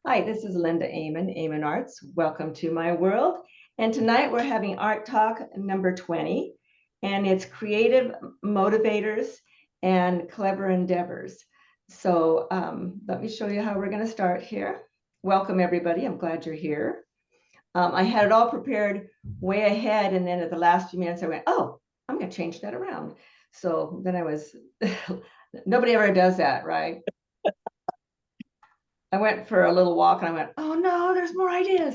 Hi, this is Linda Aman, AmanArts. Welcome to my world. And tonight we're having Art Talk number 20, and it's creative motivators and clever endeavors. So let me show you how we're going to start here. Welcome, everybody. I'm glad you're here. I had it all prepared way ahead, and then at the last few minutes, I went, oh, I'm going to change that around. So then I was, nobody ever does that, right? I went for a little walk and I went, oh no, there's more ideas.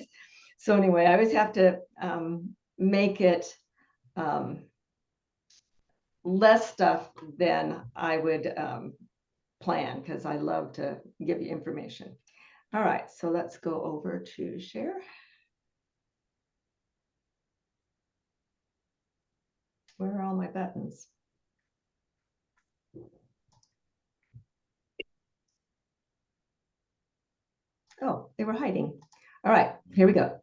So anyway, I always have to make it less stuff than I would plan, because I love to give you information. All right, so let's go over to share. Where are all my buttons? Oh, they were hiding. All right, here we go.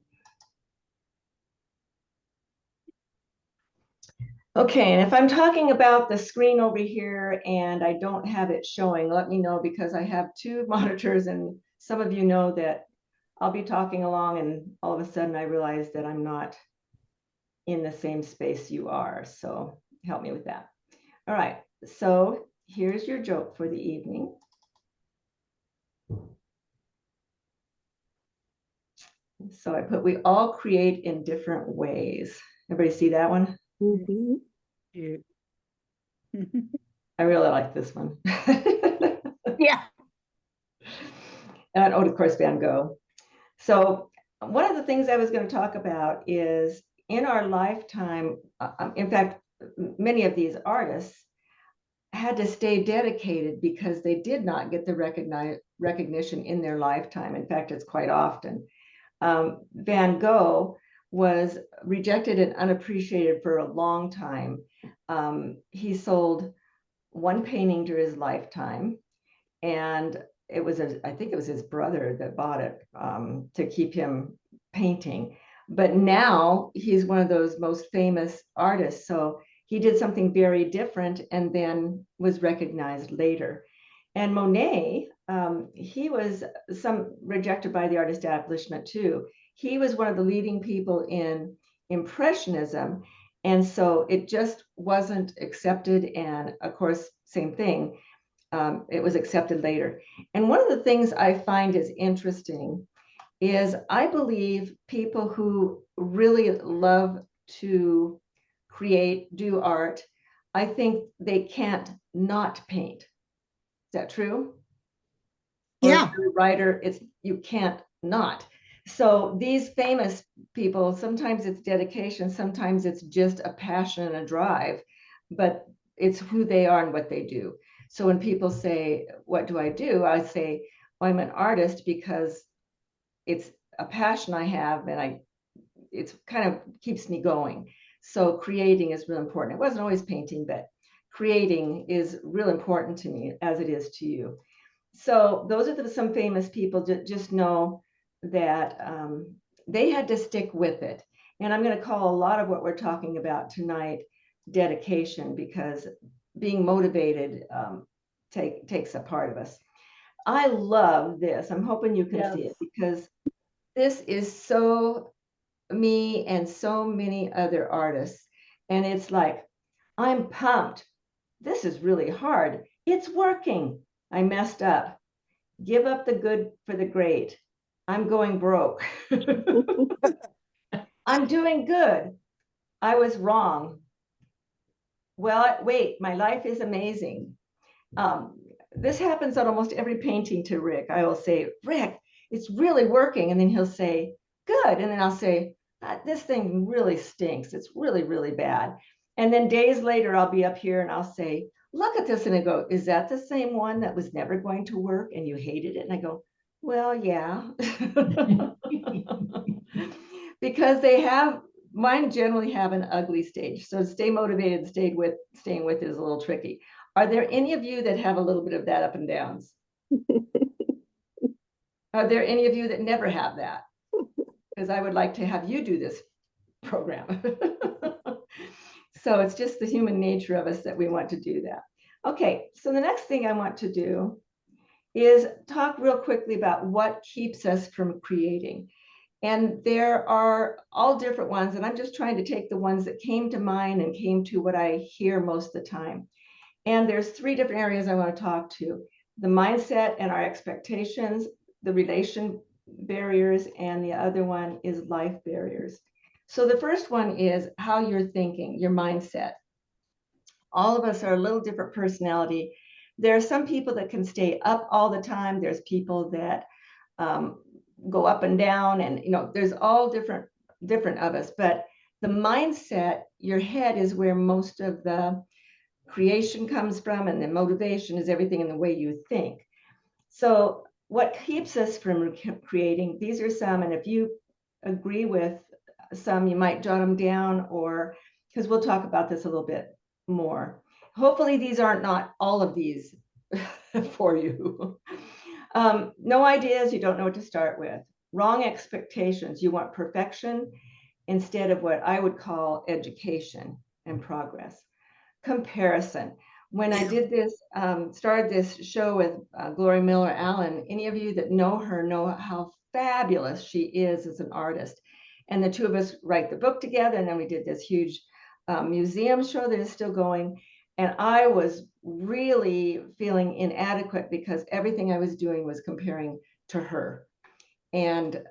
Okay, and if I'm talking about the screen over here and I don't have it showing, let me know, because I have two monitors and some of you know that I'll be talking along and all of a sudden I realize that I'm not in the same space you are. So help me with that. All right, so here's your joke for the evening. So I put, we all create in different ways. Everybody see that one? Mm-hmm. Yeah. I really like this one. Yeah. And of course, Van Gogh. So one of the things I was going to talk about is in our lifetime, in fact, many of these artists had to stay dedicated because they did not get the recognition in their lifetime. In fact, it's quite often. Van Gogh was rejected and unappreciated for a long time. He sold one painting during his lifetime, and it was, I think it was his brother that bought it to keep him painting. But now he's one of those most famous artists. So he did something very different and then was recognized later. And Monet, he was rejected by the art establishment too. He was one of the leading people in Impressionism. And so it just wasn't accepted. And of course, same thing. It was accepted later. And one of the things I find is interesting is I believe people who really love to create, do art, I think they can't not paint. Is that true? Yeah. Or if you're a writer, you can't not. So these famous people, sometimes it's dedication, sometimes it's just a passion and a drive, but it's who they are and what they do. So when people say, what do? I say, well, I'm an artist because it's a passion I have, and it's kind of keeps me going. So creating is really important. It wasn't always painting, but creating is real important to me, as it is to you. So those are some famous people. Just know that they had to stick with it. And I'm going to call a lot of what we're talking about tonight dedication, because being motivated takes a part of us. I love this. I'm hoping you can see it, because this is so me and so many other artists. And it's like, I'm pumped. This is really hard. It's working. I messed up. Give up the good for the great. I'm going broke. I'm doing good. I was wrong. Well, wait, my life is amazing. This happens on almost every painting to Rick. I will say, Rick, it's really working. And then he'll say, good. And then I'll say, this thing really stinks. It's really, really bad. And then days later, I'll be up here and I'll say, look at this. And I go, is that the same one that was never going to work and you hated it? And I go, well, yeah. Because mine generally have an ugly stage. So to stay motivated, staying with is a little tricky. Are there any of you that have a little bit of that up and downs? Are there any of you that never have that? Because I would like to have you do this program. So it's just the human nature of us that we want to do that. Okay, so the next thing I want to do is talk real quickly about what keeps us from creating. And there are all different ones, and I'm just trying to take the ones that came to mind and came to what I hear most of the time. And there's three different areas I want to talk to: the mindset and our expectations, the relation barriers, and the other one is life barriers. So the first one is how you're thinking, your mindset. All of us are a little different personality. There are some people that can stay up all the time. There's people that um, go up and down, and there's all different of us. But the mindset, your head is where most of the creation comes from, and the motivation is everything in the way you think. So what keeps us from creating? These are some, and if you agree with some, you might jot them down, or because we'll talk about this a little bit more. Hopefully these aren't not all of these for you. No ideas, you don't know what to start with. Wrong expectations, you want perfection instead of what I would call education and progress. Comparison. When I did this, started this show with Gloria Miller Allen, any of you that know her know how fabulous she is as an artist. And the two of us write the book together, and then we did this huge museum show that is still going. And I was really feeling inadequate because everything I was doing was comparing to her. And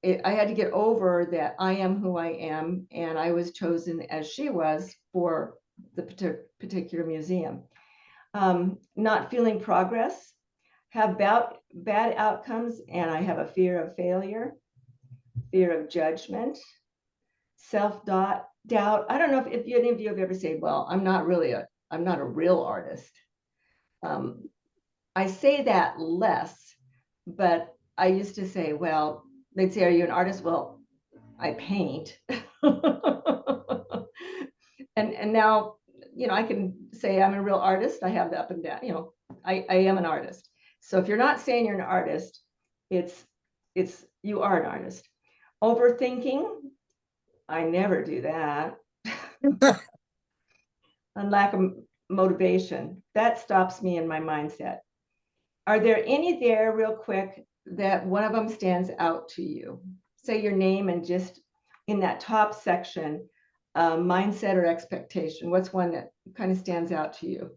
I had to get over that I am who I am, and I was chosen as she was for the particular museum. Not feeling progress, have bad outcomes, and I have a fear of failure, fear of judgment, self-doubt. I don't know if any of you have ever said, well, I'm not a real artist. I say that less, but I used to say, well, they'd say, are you an artist? Well, I paint. and now, I can say I'm a real artist. I have the up and down, I am an artist. So if you're not saying you're an artist, it's you are an artist. Overthinking, I never do that. And lack of motivation, that stops me in my mindset. Are there any there, real quick, that one of them stands out to you? Say your name, and just in that top section, mindset or expectation, what's one that kind of stands out to you?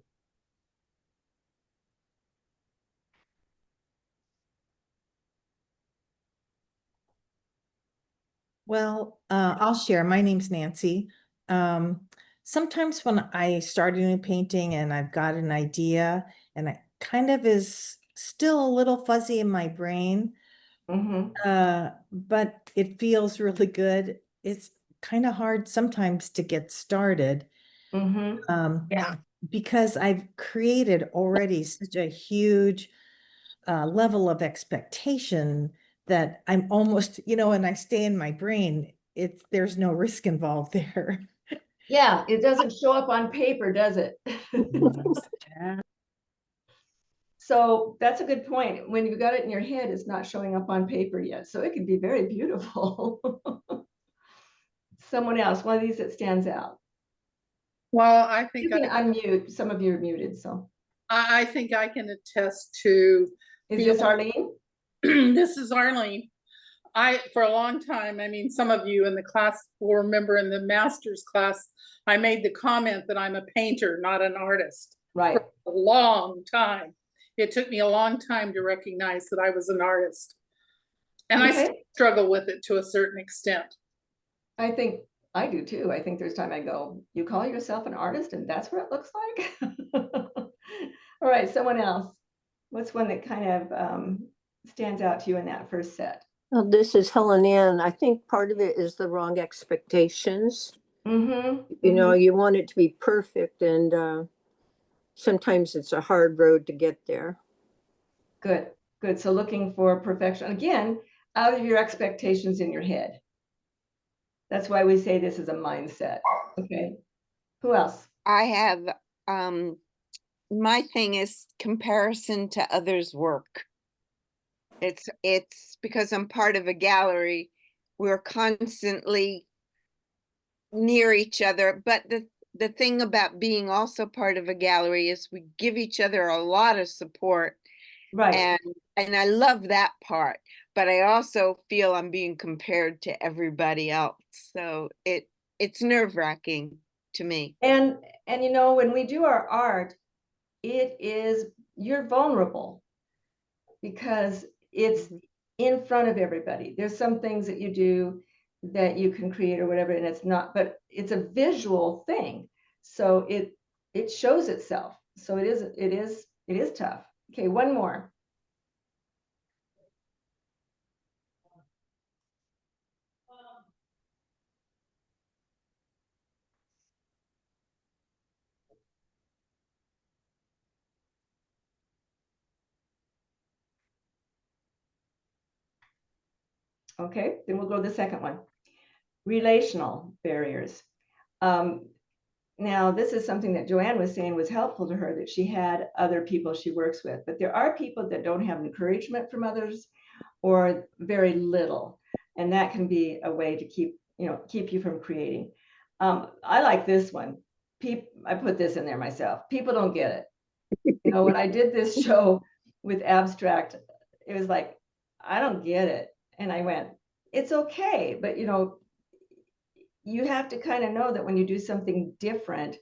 Well, I'll share. My name's Nancy. Um, Sometimes when I start a new painting and I've got an idea and it kind of is still a little fuzzy in my brain, Mm-hmm. but it feels really good. It's kind of hard sometimes to get started. Mm-hmm. Yeah, because I've created already such a huge level of expectation that I'm almost, and I stay in my brain, there's no risk involved there. Yeah, it doesn't show up on paper, does it? So that's a good point. When you've got it in your head, it's not showing up on paper yet. So it can be very beautiful. Someone else, one of these that stands out. Well, I You think can unmute. Some of you are muted. So I think I can attest to is this Arlene? this is Arlene. For a long time, I mean, some of you in the class will remember in the master's class, I made the comment that I'm a painter, not an artist. Right. For a long time. It took me a long time to recognize that I was an artist. And I still struggle with it to a certain extent. I think I do too. I think there's time I go, you call yourself an artist and that's what it looks like? All right, someone else. What's one that kind of stands out to you in that first set? Well, this is Helen Ann. I think part of it is the wrong expectations. Mm-hmm. You want it to be perfect, and sometimes it's a hard road to get there. Good, good. So looking for perfection, again, out of your expectations in your head. That's why we say this is a mindset. Okay. Who else? I have my thing is comparison to others' work. It's because I'm part of a gallery, we're constantly near each other, but the thing about being also part of a gallery is we give each other a lot of support, Right. And I love that part, but I also feel I'm being compared to everybody else. So it's nerve-wracking to me. And you know, when we do our art, you're vulnerable because it's in front of everybody. There's some things that you do that you can create or whatever, and it's not, but it's a visual thing. So it shows itself. So it is tough. Okay, one more. Okay, then we'll go to the second one. Relational barriers. Now, this is something that Joanne was saying was helpful to her, that she had other people she works with, but there are people that don't have encouragement from others or very little. And that can be a way to keep you from creating. I like this one. I put this in there myself. People don't get it. You know, when I did this show with abstract, it was like, I don't get it. And I went, it's okay. But, you know, you have to kind of know that when you do something different,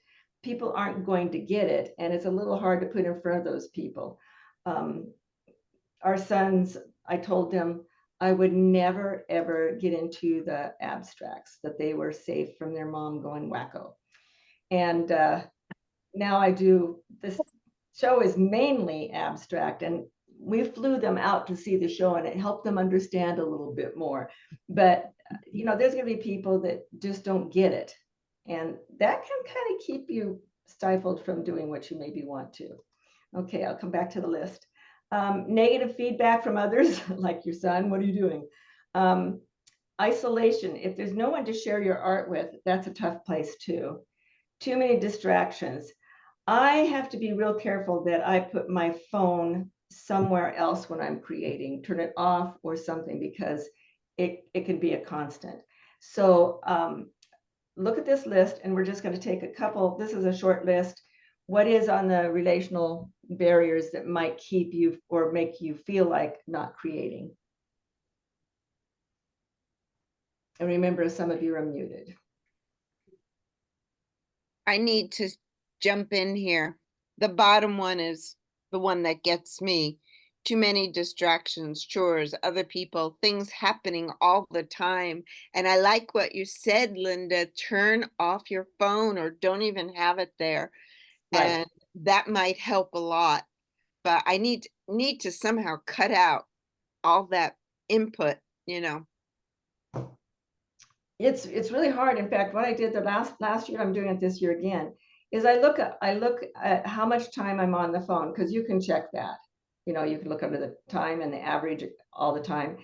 people aren't going to get it. And it's a little hard to put in front of those people. Our sons, I told them I would never, ever get into the abstracts, that they were safe from their mom going wacko. And now I do. This show is mainly abstract, and we flew them out to see the show, and it helped them understand a little bit more. But you know, there's going to be people that just don't get it, and that can kind of keep you stifled from doing what you maybe want to. Okay, I'll come back to the list. Negative feedback from others, like your son, what are you doing? Isolation. If there's no one to share your art with, that's a tough place too. Too many distractions. I have to be real careful that I put my phone somewhere else when I'm creating, turn it off or something, because it can be a constant. So look at this list, and we're just going to take a couple. This is a short list. What is on the relational barriers that might keep you or make you feel like not creating? And remember, some of you are muted. I need to jump in here. The bottom one is the one that gets me. Too many distractions, chores, other people, things happening all the time. And I like what you said, Linda, turn off your phone or don't even have it there. Right. And that might help a lot. But I need to somehow cut out all that input, you know. It's really hard. In fact, what I did the last year, I'm doing it this year again, is I look at how much time I'm on the phone, because you can check that. You know, you can look under the time and the average all the time.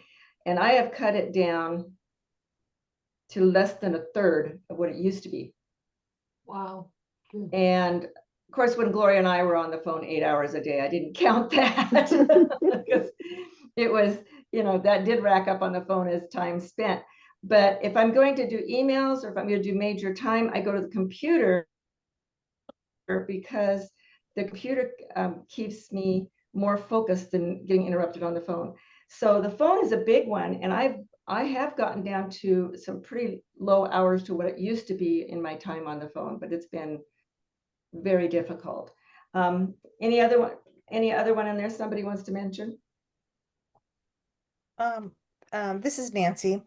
And I have cut it down to less than a third of what it used to be. Wow. Good. And of course, when Gloria and I were on the phone 8 hours a day, I didn't count that because it was, you know, that did rack up on the phone as time spent. But if I'm going to do emails or if I'm going to do major time, I go to the computer, because the computer keeps me more focused than getting interrupted on the phone. So the phone is a big one, and I have gotten down to some pretty low hours to what it used to be in my time on the phone, but it's been very difficult. Any other one in there somebody wants to mention? This is Nancy.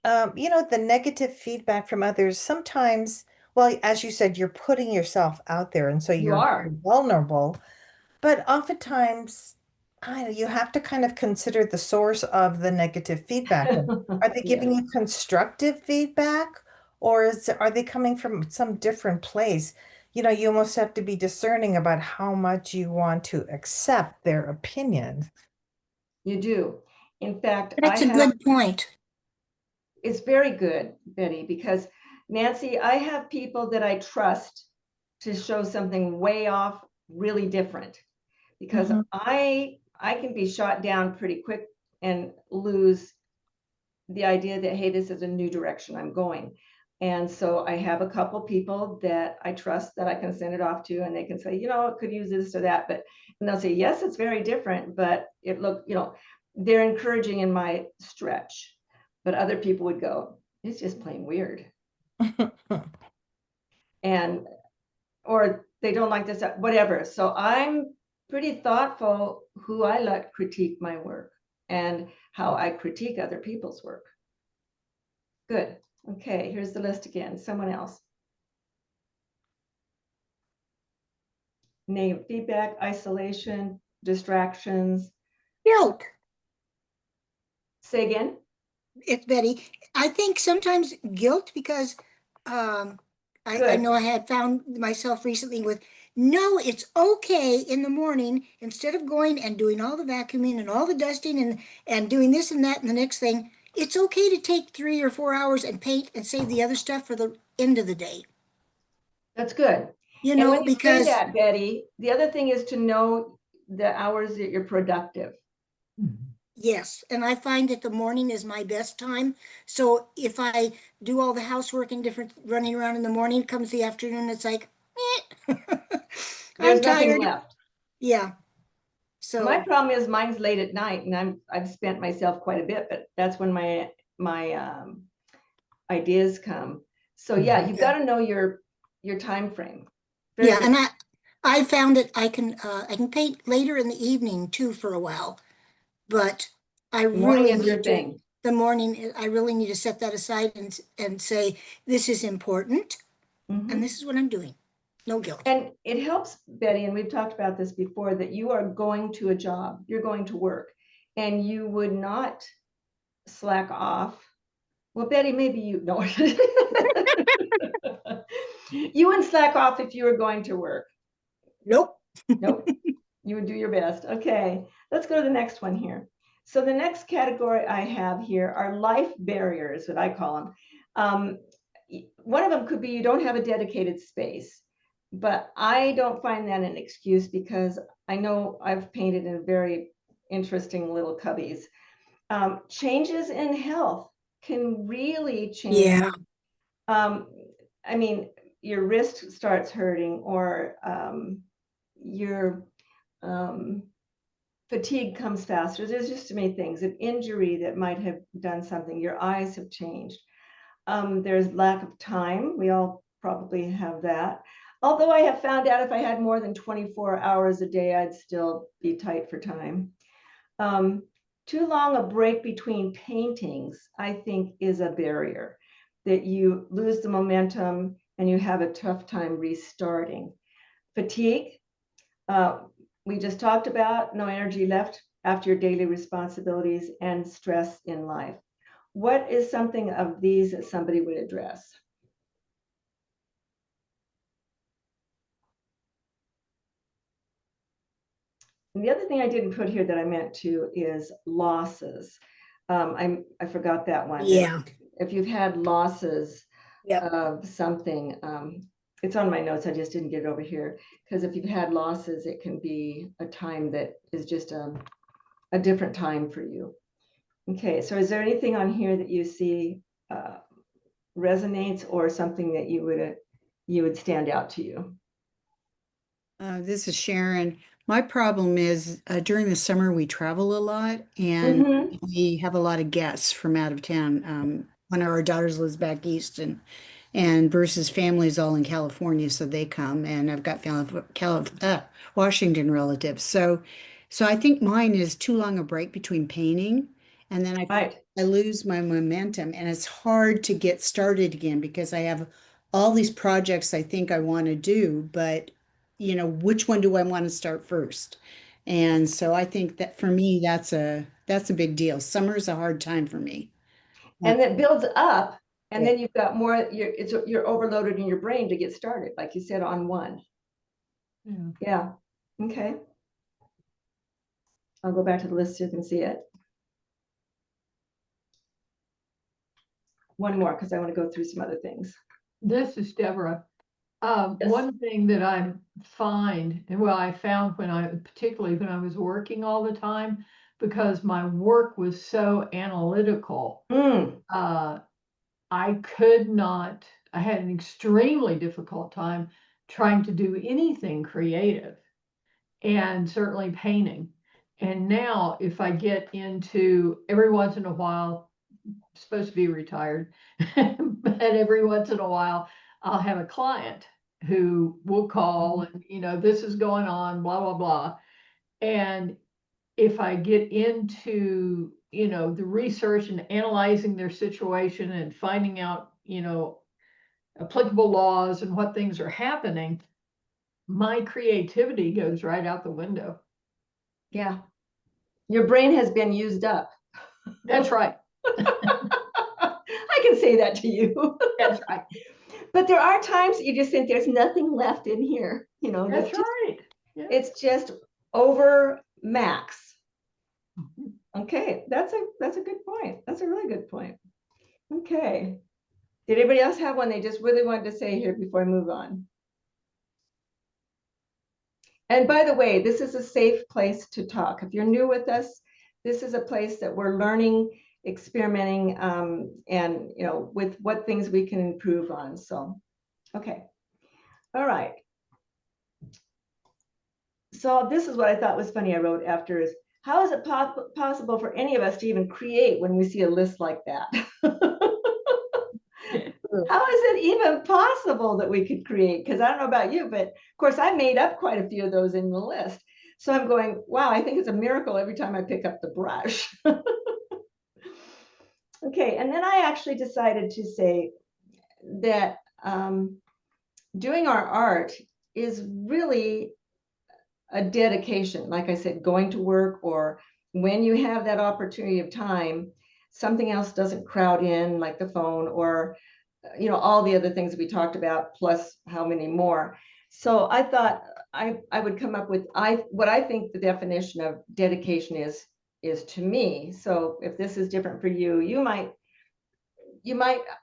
You know, the negative feedback from others, sometimes, well, as you said, you're putting yourself out there, and so You are. vulnerable. But oftentimes, you have to kind of consider the source of the negative feedback. Are they giving Yes. you constructive feedback, or are they coming from some different place? You know, you almost have to be discerning about how much you want to accept their opinion. You do. In fact, That's a good point. It's very good, Betty, because Nancy, I have people that I trust to show something way off, really different, because I can be shot down pretty quick and lose the idea that, hey, this is a new direction I'm going. And so I have a couple people that I trust that I can send it off to, and they can say, it could use this or that, and they'll say, yes, it's very different, but it look, they're encouraging in my stretch. But other people would go, it's just plain weird. And, or they don't like this, whatever. So I'm pretty thoughtful who I let critique my work and how I critique other people's work. Good. Okay, here's the list again. Someone else. Negative feedback, isolation, distractions. Guilt. Say again. It's Betty. I think sometimes guilt because I Good. know I had found myself recently with, no, it's okay in the morning, instead of going and doing all the vacuuming and all the dusting and doing this and that and the next thing, it's okay to take 3 or 4 hours and paint and save the other stuff for the end of the day. That's good. You And know, when you say because that, Betty, the other thing is to know the hours that you're productive. yes, and I find that the morning is my best time. So if I do all the housework and different running around in the morning, comes the afternoon, it's like, eh. There's I'm nothing tired. left. Yeah. My So problem is mine's late at night, and I've spent myself quite a bit, but that's when my ideas come. So yeah, you've got to know your time frame. Very yeah, good. and I found that I can paint later in the evening too for a while, but I Morning really is your need to thing. the morning. I really need to set that aside and say this is important, Mhm. and this is what I'm doing. No guilt. And it helps, Betty, and we've talked about this before, that you are going to a job, you're going to work, and you would not slack off. Well, Betty, maybe you know. You wouldn't slack off if you were going to work. Nope. Nope. You would do your best. Okay, let's go to the next one here. So the next category I have here are life barriers, what I call them. One of them could be you don't have a dedicated space, but I don't find that an excuse because I know I've painted in very interesting little cubbies. Changes in health can really change. Yeah. I mean, your wrist starts hurting, or your fatigue comes faster. There's just too many things. An injury that might have done something. Your eyes have changed. There's lack of time. We all probably have that. Although I have found out if I had more than 24 hours a day, I'd still be tight for time. Too long a break between paintings, I think, is a barrier, that you lose the momentum and you have a tough time restarting. Fatigue, we just talked about, no energy left after your daily responsibilities, and stress in life. What is something of these that somebody would address? And the other thing I didn't put here that I meant to is losses. I forgot that one. Yeah. If you've had losses Yep. of something, it's on my notes. I just didn't get it over here, because if you've had losses, it can be a time that is just a different time for you. Okay, so is there anything on here that you see resonates, or something that you would stand out to you? This is Sharon. My problem is during the summer we travel a lot and Mhm. we have a lot of guests from out of town. One of our daughters lives back east and Bruce's family is all in California, so they come, and I've got Washington relatives. So I think mine is too long a break between painting, and then Right. I lose my momentum, and it's hard to get started again because I have all these projects I think I want to do, but which one do I want to start first? And so I think that for me, that's a big deal. Summer's a hard time for me. And that builds up, and Yeah. then you've got more, you're overloaded in your brain to get started, like you said, on one. Yeah. Okay. I'll go back to the list so you can see it. One more, because I want to go through some other things. This is Deborah. Yes. One thing that I find, and well, I found particularly when I was working all the time, because my work was so analytical, Mm. I could not, I had an extremely difficult time trying to do anything creative, and certainly painting. And now if I get into, every once in a while, supposed to be retired, but every once in a while, I'll have a client who will call and, this is going on, blah, blah, blah. And if I get into, the research and analyzing their situation and finding out, applicable laws and what things are happening, my creativity goes right out the window. Yeah. Your brain has been used up. That's right. I can say that to you. That's right. But there are times you just think there's nothing left in here, That's right. Yeah. it's just over max. Okay, that's a good point. That's a really good point. Okay. Did anybody else have one they just really wanted to say here before I move on? And by the way, this is a safe place to talk. If you're new with us, this is a place that we're learning, experimenting, and with what things we can improve on. So, okay. All right. So this is what I thought was funny. I wrote after is, how is it possible for any of us to even create when we see a list like that? How is it even possible that we could create? Because I don't know about you, but of course I made up quite a few of those in the list. So I'm going, wow, I think it's a miracle every time I pick up the brush. Okay, and then I actually decided to say that doing our art is really a dedication. Like I said, going to work, or when you have that opportunity of time, something else doesn't crowd in, like the phone, or all the other things we talked about, plus how many more. So I thought I would come up with what I think the definition of dedication is to me. So if this is different for you, you might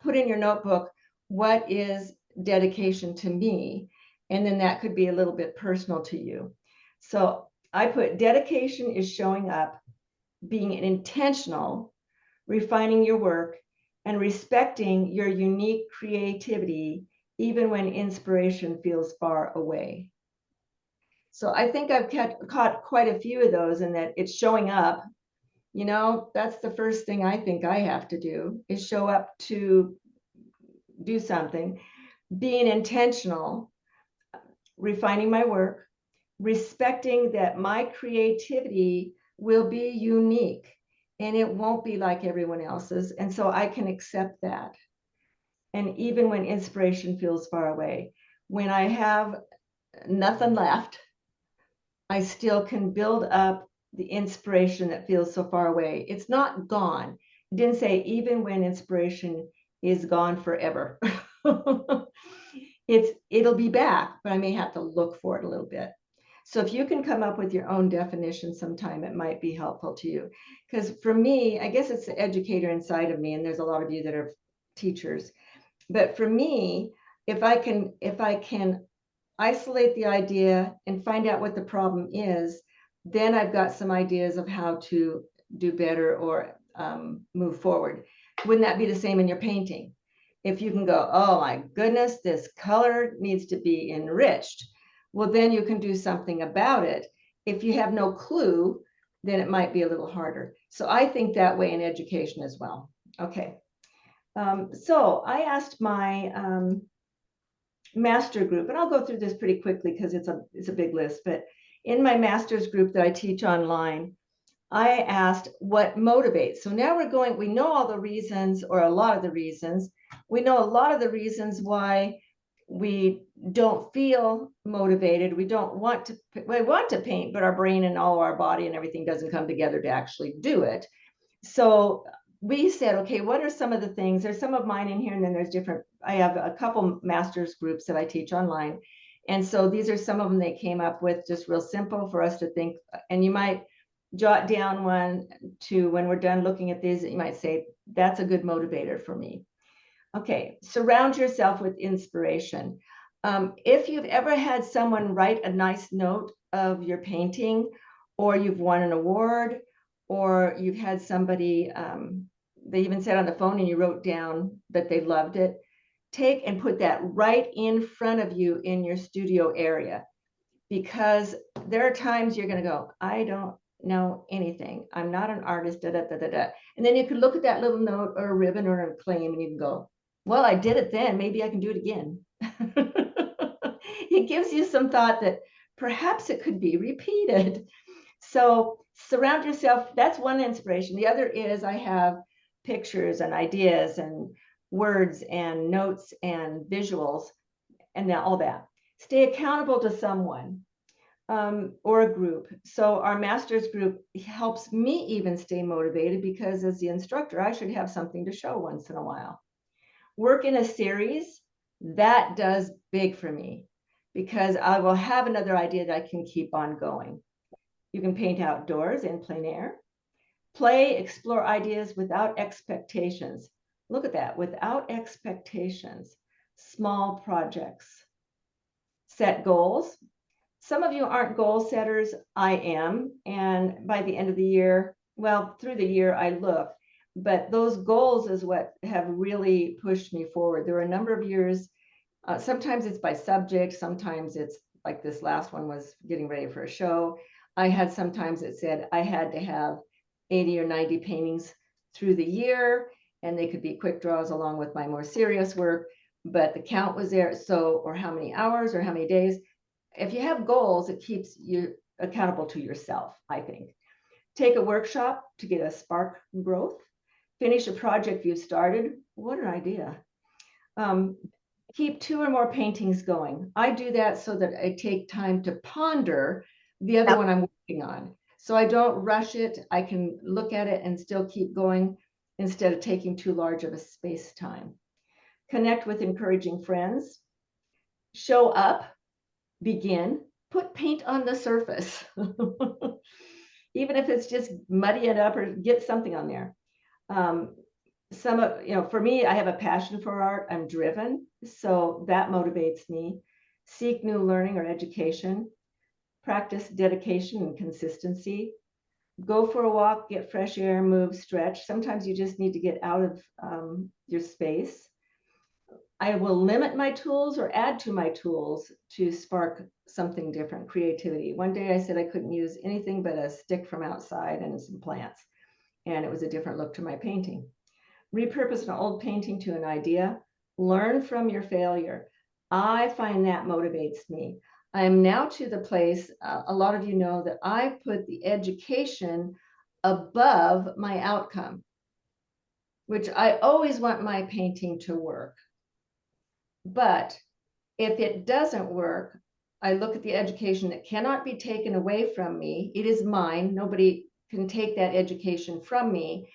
put in your notebook, what is dedication to me? And then that could be a little bit personal to you. So I put, dedication is showing up, being intentional, refining your work, and respecting your unique creativity, even when inspiration feels far away. So I think I've caught quite a few of those, in that it's showing up. That's the first thing I think I have to do, is show up to do something, being intentional, refining my work, respecting that my creativity will be unique and it won't be like everyone else's. And so I can accept that. And even when inspiration feels far away, when I have nothing left, I still can build up the inspiration that feels so far away. It's not gone. It didn't say even when inspiration is gone forever. It'll be back, but I may have to look for it a little bit. So if you can come up with your own definition sometime, it might be helpful to you. Because for me, I guess it's the educator inside of me, and there's a lot of you that are teachers. But for me, if I can isolate the idea and find out what the problem is, then I've got some ideas of how to do better or move forward. Wouldn't that be the same in your painting? If you can go, oh my goodness, this color needs to be enriched, well, then you can do something about it. If you have no clue, then it might be a little harder. So I think that way in education as well. Okay. So I asked my master group, and I'll go through this pretty quickly because it's a big list, but in my master's group that I teach online, I asked what motivates. So now we know all the reasons, or a lot of the reasons. We know a lot of the reasons why we don't feel motivated. We want to paint, but our brain and all our body and everything doesn't come together to actually do it. So we said, okay, what are some of the things? There's some of mine in here, and then there's different. I have a couple master's groups that I teach online. And so these are some of them they came up with, just real simple for us to think. And you might jot down one, to when we're done looking at these, you might say, that's a good motivator for me. Okay, surround yourself with inspiration. If you've ever had someone write a nice note of your painting, or you've won an award, or you've had somebody they even said on the phone and you wrote down that they loved it, take and put that right in front of you in your studio area, because there are times you're going to go, I don't know anything. I'm not an artist, da, da, da, da, da. And then you could look at that little note or a ribbon or a claim and you can go, well, I did it then, maybe I can do it again. It gives you some thought that perhaps it could be repeated. So surround yourself. That's one inspiration. The other is I have pictures and ideas and words and notes and visuals and all that. Stay accountable to someone or a group. So our master's group helps me even stay motivated, because as the instructor, I should have something to show once in a while. Work in a series, that does big for me, because I will have another idea that I can keep on going. You can paint outdoors in plein air. Play, explore ideas without expectations. Look at that, without expectations. Small projects. Set goals. Some of you aren't goal setters. I am. And by the end of the year, well, through the year, I look. But those goals is what have really pushed me forward. There were a number of years. Sometimes it's by subject. Sometimes it's like this last one was getting ready for a show. I had sometimes it said I had to have 80 or 90 paintings through the year, and they could be quick draws along with my more serious work, but the count was there. So, or how many hours or how many days. If you have goals, it keeps you accountable to yourself, I think. Take a workshop to get a spark growth. Finish a project you've started. What an idea. Keep 2 or more paintings going. I do that so that I take time to ponder the other one I'm working on. So I don't rush it. I can look at it and still keep going instead of taking too large of a space time. Connect with encouraging friends. Show up. Begin. Put paint on the surface. Even if it's just muddy it up or get something on there. For me, I have a passion for art. I'm driven, so that motivates me. Seek new learning or education. Practice dedication and consistency. Go for a walk, get fresh air, move, stretch. Sometimes you just need to get out of your space. I will limit my tools or add to my tools to spark something different, creativity. One day I said I couldn't use anything but a stick from outside and some plants, and it was a different look to my painting. Repurpose an old painting to an idea. Learn from your failure. I find that motivates me. I am now to the place, a lot of you know that I put the education above my outcome, which I always want my painting to work. But if it doesn't work, I look at the education that cannot be taken away from me. It is mine. Nobody can take that education from me,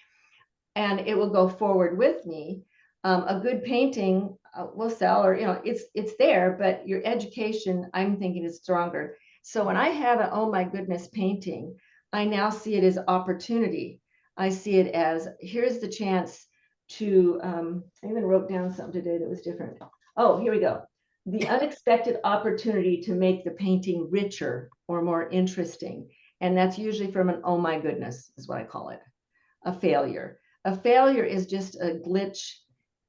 and it will go forward with me. A good painting will sell, or it's there, but your education, I'm thinking, is stronger. So when I have an oh my goodness painting, I now see it as opportunity. I see it as here's the chance to. I even wrote down something today that was different. Oh, here we go. The unexpected opportunity to make the painting richer or more interesting, and that's usually from an oh my goodness is what I call it, a failure. A failure is just a glitch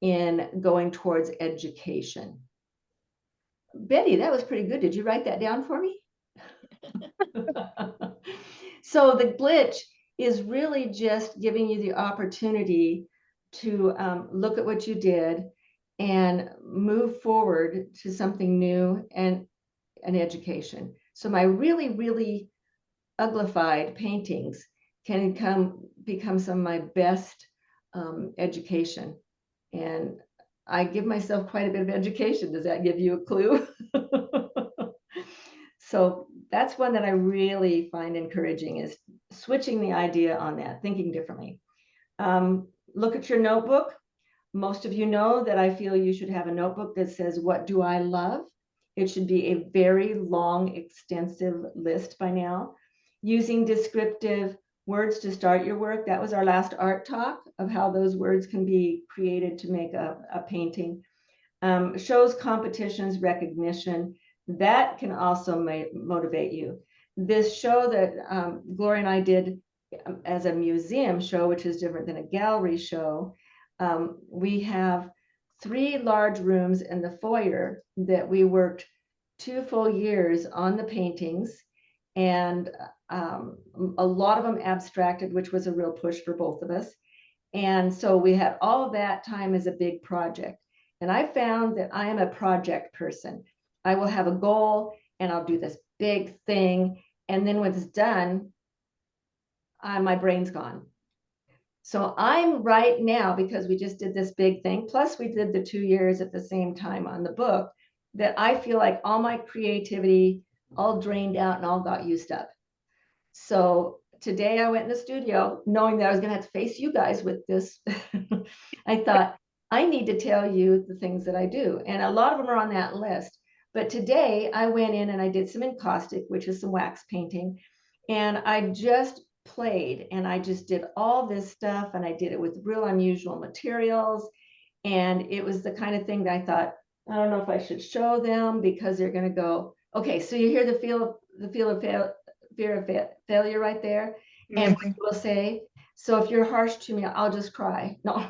in going towards education. Betty, that was pretty good. Did you write that down for me? So the glitch is really just giving you the opportunity to look at what you did and move forward to something new and an education. So my really, really uglified paintings can become some of my best education. And I give myself quite a bit of education. Does that give you a clue? So that's one that I really find encouraging, is switching the idea on that, thinking differently. Look at your notebook. Most of you know that I feel you should have a notebook that says, what do I love? It should be a very long, extensive list by now. Using descriptive words to start your work. That was our last art talk of how those words can be created to make a painting. Shows, competitions, recognition. That can also motivate you. This show that Gloria and I did as a museum show, which is different than a gallery show, we have 3 large rooms in the foyer that we worked 2 full years on the paintings, and a lot of them abstracted, which was a real push for both of us. And so we had all of that time as a big project. And I found that I am a project person. I will have a goal and I'll do this big thing. And then when it's done, my brain's gone. So I'm right now, because we just did this big thing, plus we did the 2 years at the same time on the book, that I feel like all my creativity all drained out and all got used up. So today I went in the studio knowing that I was going to have to face you guys with this. I thought, I need to tell you the things that I do. And a lot of them are on that list. But today I went in and I did some encaustic, which is some wax painting. And I just played and I just did all this stuff. And I did it with real unusual materials. And it was the kind of thing that I thought, I don't know if I should show them, because they're going to go, okay, so you hear the fear of failure right there. And what you will say, so if you're harsh to me, I'll just cry. No.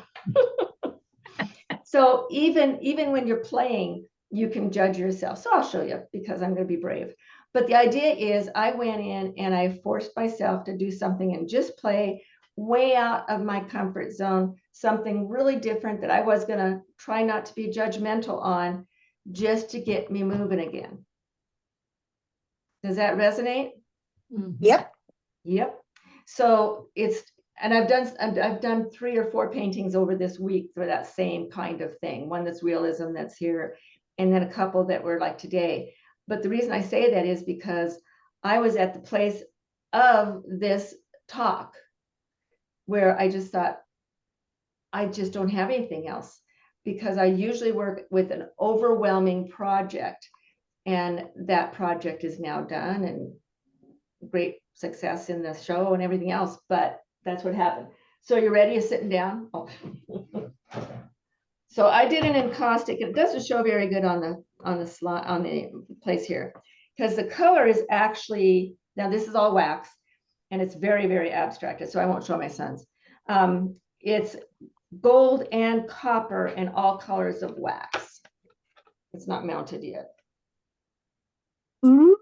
So even when you're playing, you can judge yourself. So I'll show you, because I'm going to be brave. But the idea is I went in and I forced myself to do something and just play way out of my comfort zone, something really different that I was going to try not to be judgmental on, just to get me moving again. Does that resonate? Yep. Yep. So and I've done 3 or 4 paintings over this week for that same kind of thing. One that's realism, that's here, and then a couple that were like today. But the reason I say that is because I was at the place of this talk where I just thought, I just don't have anything else, because I usually work with an overwhelming project, and that project is now done and great success in the show and everything else, but that's what happened. So you ready? You're sitting down. Oh. So I did an encaustic. It doesn't show very good on the slide on the place here, because the color is actually, now this is all wax and it's very, very abstracted, so I won't show my sons. It's gold and copper and all colors of wax. It's not mounted yet. Ooh.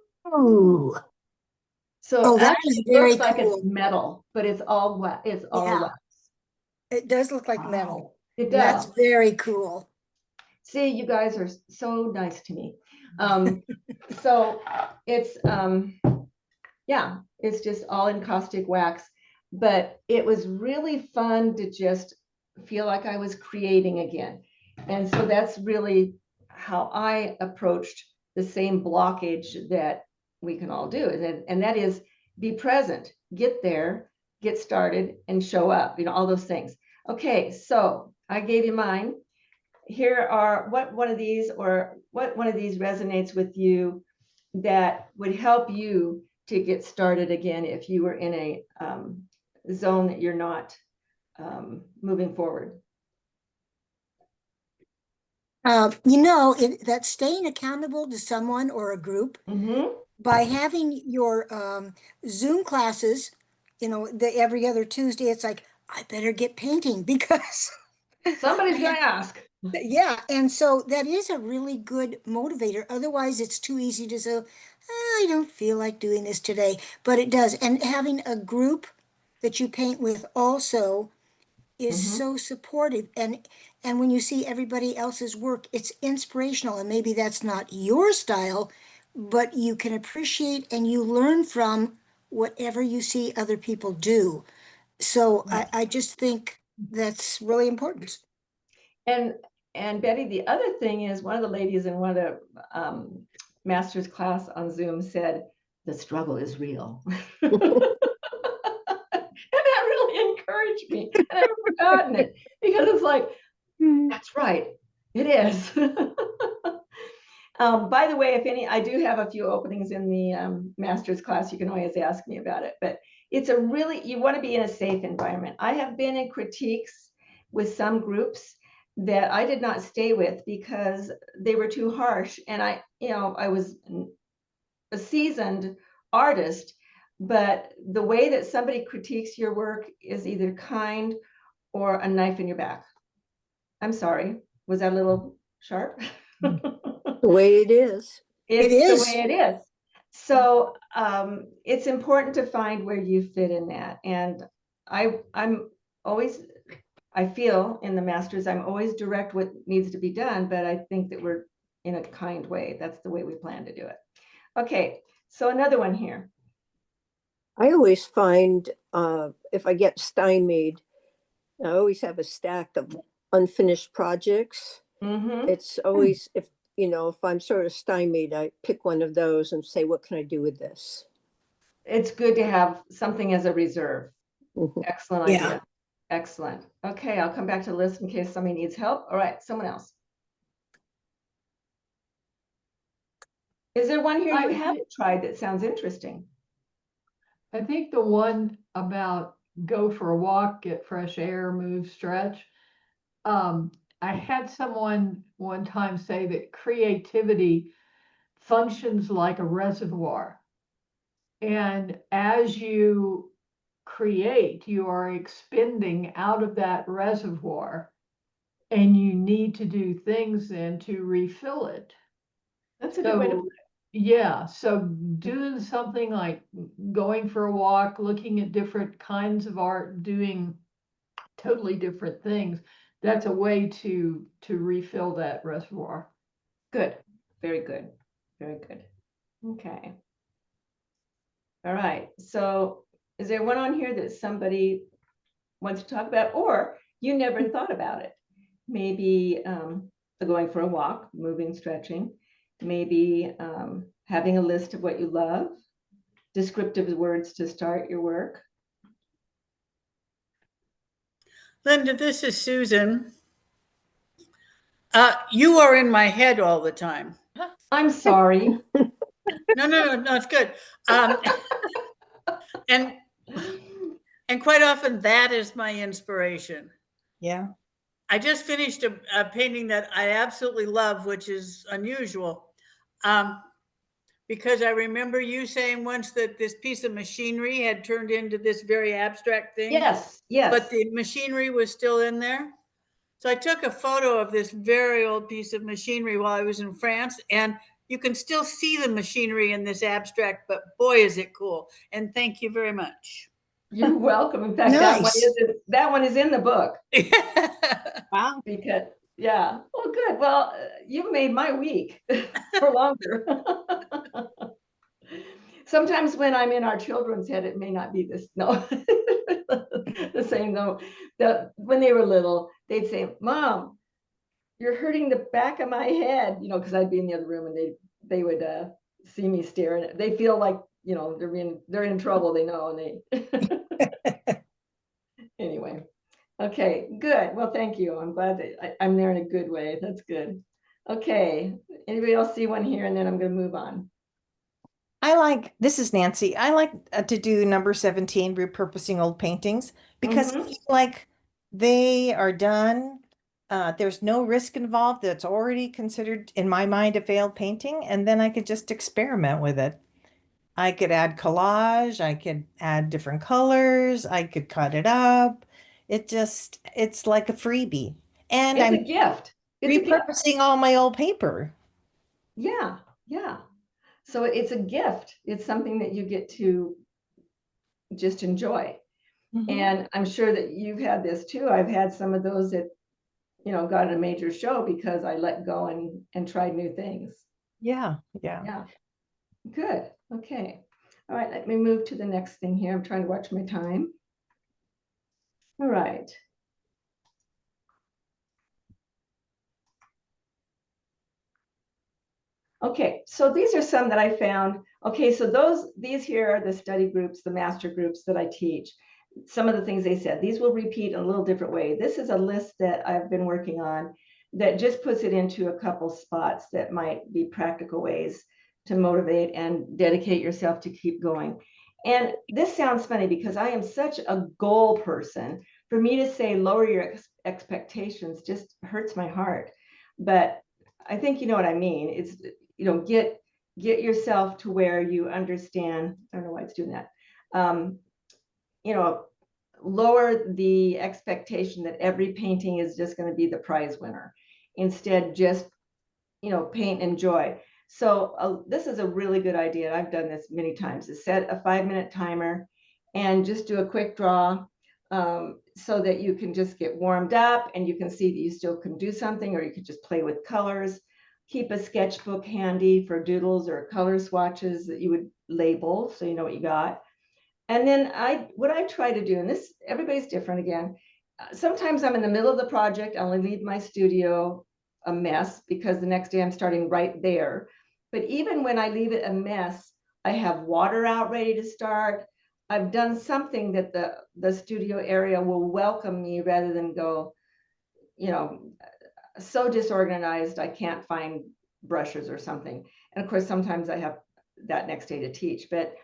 So that actually is it very looks like cool. it's metal, but it's all wax. It's all Yeah. wax. It does look like metal. It That's does. very cool. See, you guys are so nice to me. So it's yeah, it's just all encaustic wax, but it was really fun to just feel like I was creating again. And so that's really how I approached the same blockage that we can all do. And that is be present, get there, get started, and show up, all those things. Okay, so I gave you mine. Here are what one of these resonates with you that would help you to get started again if you were in a zone that you're not moving forward. That staying accountable to someone or a group Mm-hmm. by having your Zoom classes, every other Tuesday, it's like, I better get painting because Somebody's going to ask. yeah. And so that is a really good motivator. Otherwise, it's too easy to say, I don't feel like doing this today, but it does. And having a group that you paint with also is Mm-hmm. so supportive. And when you see everybody else's work, it's inspirational. And maybe that's not your style, but you can appreciate and you learn from whatever you see other people do. So I just think that's really important. And Betty, the other thing is, one of the ladies in one of the master's class on Zoom said, the struggle is real. And that really encouraged me. And I've forgotten it, because it's like, that's right, it is. By the way, I do have a few openings in the master's class. You can always ask me about it, but you want to be in a safe environment. I have been in critiques with some groups that I did not stay with because they were too harsh. And I was a seasoned artist. but the way that somebody critiques your work is either kind or a knife in your back. I'm sorry, was that a little sharp? The way it is. It's It the is. way it is. So it's important to find where you fit in that. And I'm always, I feel in the masters, I'm always direct what needs to be done, but I think that we're in a kind way. That's the way we plan to do it. Okay, so another one here. I always find if I get stymied, I always have a stack of unfinished projects. Mm-hmm. It's always, if I'm sort of stymied, I pick one of those and say, what can I do with this? It's good to have something as a reserve. Mhm. Excellent Yeah. idea. Excellent. Okay, I'll come back to the list in case somebody needs help. All right, someone else. Is there one here you haven't tried that sounds interesting? I think the one about go for a walk, get fresh air, move, stretch. I had someone one time say that creativity functions like a reservoir. And as you create, you are expending out of that reservoir, and you need to do things then to refill it. That's a good way to So, put yeah, so doing something like going for a walk, looking at different kinds of art, doing totally different things, that's a way to refill that reservoir. it. Good. Very good. Very good. Okay. All right. So is there one on here that somebody wants to talk about, or you never thought about it? Maybe going for a walk, moving, stretching, maybe having a list of what you love, descriptive words to start your work. Linda, this is Susan. You are in my head all the time. I'm sorry. No, it's good. And quite often that is my inspiration. Yeah. I just finished a painting that I absolutely love, which is unusual. Because I remember you saying once that this piece of machinery had turned into this very abstract thing. Yes, yes. But the machinery was still in there. So I took a photo of this very old piece of machinery while I was in France, and you can still see the machinery in this abstract, but boy, is it cool. And thank you very much. You're welcome. In fact, Nice. that one is in the book. Wow. Because, yeah. Well, good. Well, you made my week for longer. Sometimes when I'm in our children's head, it may not be this, no, the same though. When they were little, they'd say, Mom, you're hurting the back of my head, because I'd be in the other room and they would see me staring. They feel like, they're in trouble, they know, and they, anyway. Okay, good. Well, thank you. I'm glad that I'm there in a good way. That's good. Okay, anybody else see one here? And then I'm going to move on. This is Nancy. I like to do number 17, repurposing old paintings, because I feel like they are done. There's no risk involved. That's already considered, in my mind, a failed painting. And then I could just experiment with it. I could add collage. I could add different colors. I could cut it up. It's like a freebie. And It's a I'm gift. It's a gift. repurposing all my old paper. Yeah, yeah. So it's a gift. It's something that you get to just enjoy. And I'm sure that you've had this too. I've had some of those that, got a major show because I let go and tried new things. Yeah. Yeah. Good. Okay. All right. Let me move to the next thing here. I'm trying to watch my time. All right. Okay, so these are some that I found. Okay, so these here are the study groups, the master groups that I teach. Some of the things they said, these will repeat in a little different way. This is a list that I've been working on that just puts it into a couple spots that might be practical ways to motivate and dedicate yourself to keep going. And this sounds funny because I am such a goal person. For me to say lower your expectations just hurts my heart. But I think you know what I mean. It's, get yourself to where you understand. I don't know why it's doing that. you know, lower the expectation that every painting is just going to be the prize winner. Instead, just, you know, paint and enjoy. So this is a really good idea. I've done this many times, is set a 5-minute timer and just do a quick draw, so that you can just get warmed up and you can see that you still can do something, or you could just play with colors. Keep a sketchbook handy for doodles or color swatches that you would label so you know what you got. And then what I try to do, and this, everybody's different again, sometimes I'm in the middle of the project, I only leave my studio a mess because the next day I'm starting right there. But even when I leave it a mess, I have water out ready to start. I've done something that the studio area will welcome me, rather than go, you know, so disorganized I can't find brushes or something. And of course, sometimes I have that next day to teach. But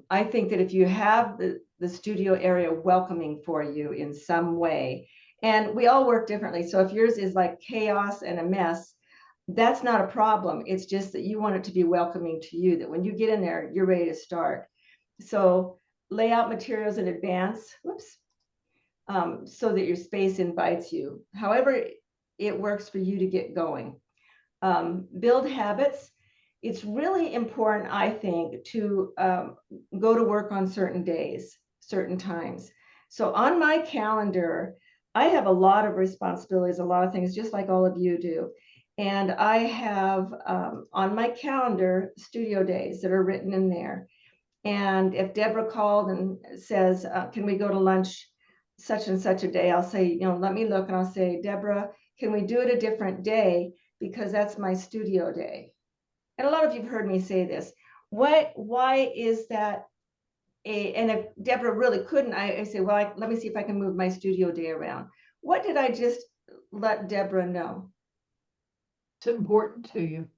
I think that if you have the studio area welcoming for you in some way, and we all work differently. So if yours is like chaos and a mess, that's not a problem. It's just that you want it to be welcoming to you, that when you get in there, you're ready to start. So lay out materials in advance, so that your space invites you. However it works for you to get going. Build habits. It's really important, I think, to go to work on certain days, certain times. So on my calendar, I have a lot of responsibilities, a lot of things, just like all of you do. And I have on my calendar studio days that are written in there. And if Deborah called and says, can we go to lunch such and such a day, I'll say, you know, let me look, and I'll say, Deborah, can we do it a different day? Because that's my studio day. And a lot of you've heard me say this. Why is that? And if Deborah really couldn't, I say, well, let me see if I can move my studio day around. What did I just let Deborah know? It's important to you.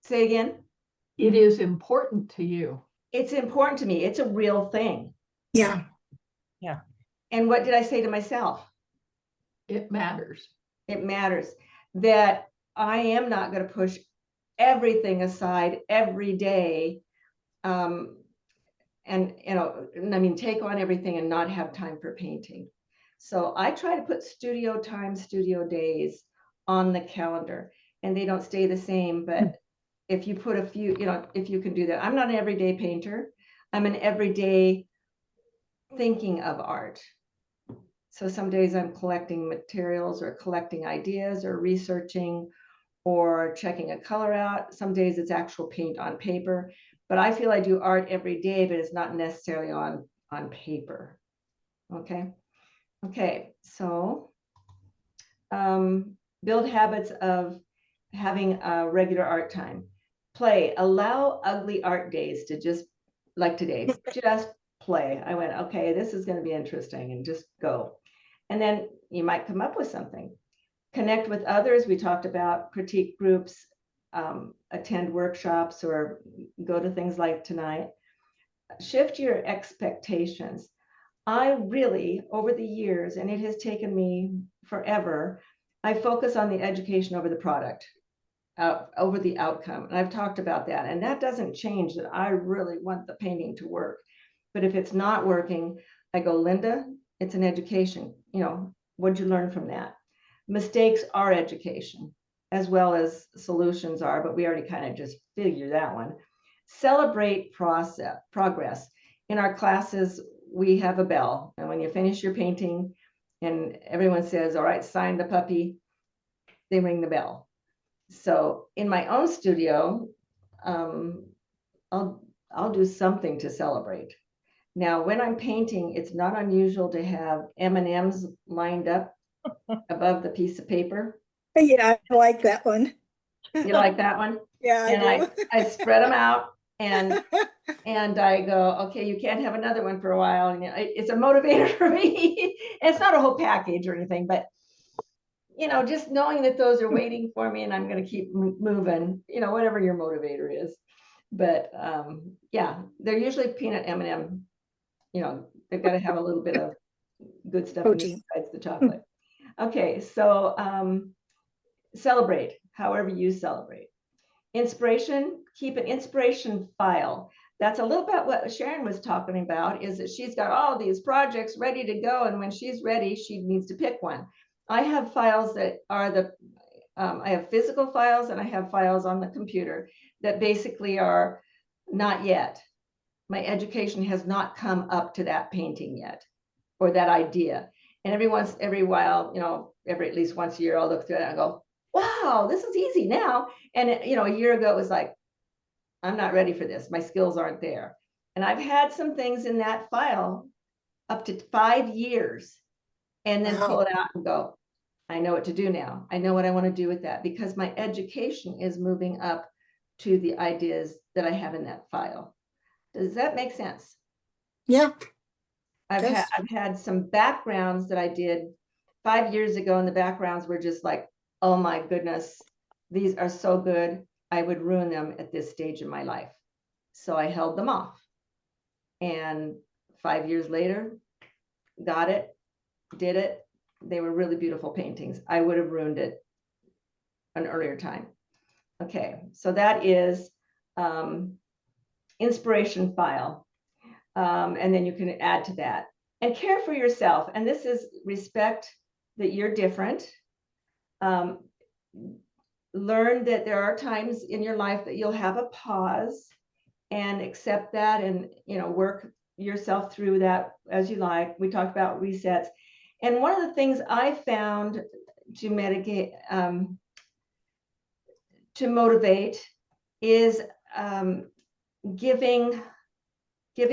Say again. It is important to you. It's important to me. It's a real thing. Yeah. Yeah. And what did I say to myself? It matters. It matters that I am not going to push everything aside every day. And, you know, I mean, take on everything and not have time for painting. So I try to put studio time, studio days on the calendar, and they don't stay the same. But if you put a few, you know, if you can do that. I'm not an everyday painter. I'm an everyday thinking of art. So some days I'm collecting materials or collecting ideas or researching or checking a color out. Some days it's actual paint on paper, but I feel I do art every day, but it's not necessarily on paper. Okay. Okay. So build habits of having a regular art time. Play. Allow ugly art days to just, like today, just play. I went, okay, this is going to be interesting, and just go. And then you might come up with something. Connect with others. We talked about critique groups, attend workshops, or go to things like tonight. Shift your expectations. I really, over the years, and it has taken me forever, I focus on the education over the product, over the outcome. And I've talked about that. And that doesn't change, that I really want the painting to work. But if it's not working, I go, Linda, it's an education. You know, what'd you learn from that? Mistakes are education, as well as solutions are, but we already kind of just figured that one. Celebrate progress. In our classes, we have a bell. And when you finish your painting and everyone says, all right, sign the puppy, they ring the bell. So in my own studio, I'll do something to celebrate. Now, when I'm painting, it's not unusual to have M&Ms lined up above the piece of paper. Yeah, I like that one. You like that one? Yeah, I And do. I spread them out, and I go, okay, you can't have another one for a while. And it's a motivator for me. And it's not a whole package or anything, but you know, just knowing that those are waiting for me and I'm going to keep moving, you know, whatever your motivator is. But yeah, they're usually peanut M&M. You know, they've got to have a little bit of good stuff in Protein. besides the chocolate. Okay, so celebrate however you celebrate. Inspiration, keep an inspiration file. that's a little bit what Sharon was talking about, is that she's got all these projects ready to go. And when she's ready, she needs to pick one. I have files that are I have physical files and I have files on the computer that basically are not yet. My education has not come up to that painting yet, or that idea. And every while, every at least once a year, I'll look through it and go, wow, this is easy now. And a year ago, it was like, I'm not ready for this. My skills aren't there. And I've had some things in that file up to 5 years, and then pull it out and go, I know what to do now. I know what I want to do with that, because my education is moving up to the ideas that I have in that file. Does that make sense? Yeah. I've had some backgrounds that I did 5 years ago, and the backgrounds were just like, oh my goodness, these are so good. I would ruin them at this stage in my life. So I held them off. And 5 years later, got it, did it. They were really beautiful paintings. I would have ruined it an earlier time. Okay, so that is inspiration file. And then you can add to that. And care for yourself. And this is respect that you're different. Learn that there are times in your life that you'll have a pause, and accept that, and work yourself through that as you like. We talked about resets. And one of the things I found to mitigate, to motivate, is giving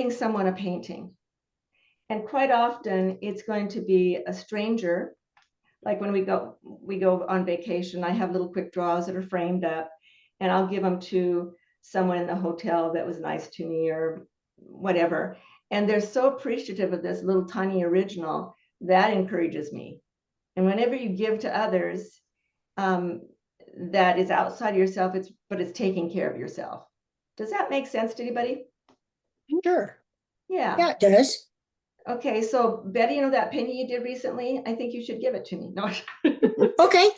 someone a painting. And quite often it's going to be a stranger. Like when we go on vacation, I have little quick draws that are framed up, and I'll give them to someone in the hotel that was nice to me or whatever. And they're so appreciative of this little tiny original. That encourages me. And whenever you give to others, that is outside of yourself, but it's taking care of yourself. Does that make sense to anybody? Sure. Yeah. Yeah, it does. Okay, so Betty, that painting you did recently, I think you should give it to me. No. Okay.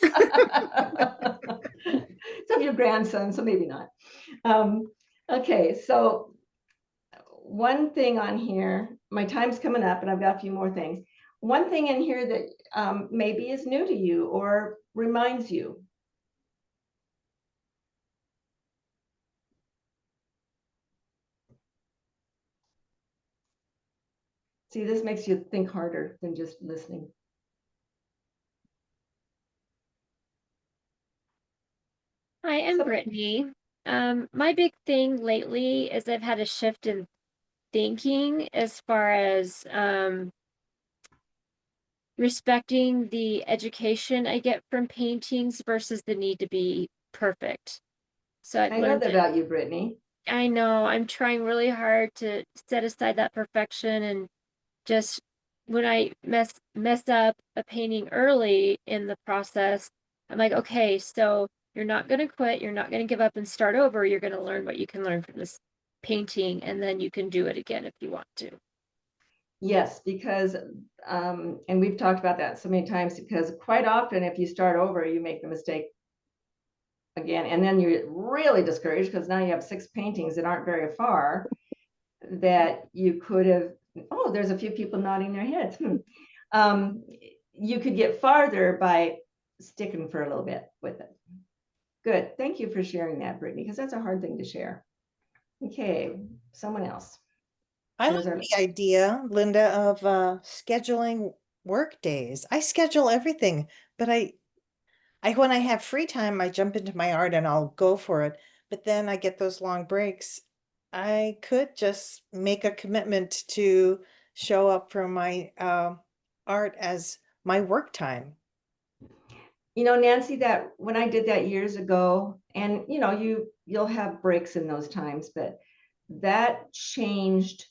It's of your grandson, so maybe not. Okay, so one thing on here, my time's coming up and I've got a few more things. One thing in here that maybe is new to you or reminds you. See, this makes you think harder than just listening. Hi, I'm So- Brittany. My big thing lately is I've had a shift in thinking as far as respecting the education I get from paintings versus the need to be perfect. So I've I know learned that that about you, Brittany. I know I'm trying really hard to set aside that perfection, and just when I mess up a painting early in the process, I'm like, okay, so you're not going to quit, you're not going to give up and start over. You're going to learn what you can learn from this painting, and then you can do it again if you want to. Yes, because, and we've talked about that so many times, because quite often if you start over, you make the mistake again, and then you're really discouraged because now you have 6 paintings that aren't very far that you could have. Oh, there's a few people nodding their heads. You could get farther by sticking for a little bit with it. Good. Thank you for sharing that, Brittany, because that's a hard thing to share. Okay, someone else. I like There's the idea, Linda, of scheduling work days. I schedule everything, but I when I have free time, I jump into my art and I'll go for it. But then I get those long breaks. I could just make a commitment to show up for my art as my work time. Nancy, that when I did that years ago, and you'll have breaks in those times, but that changed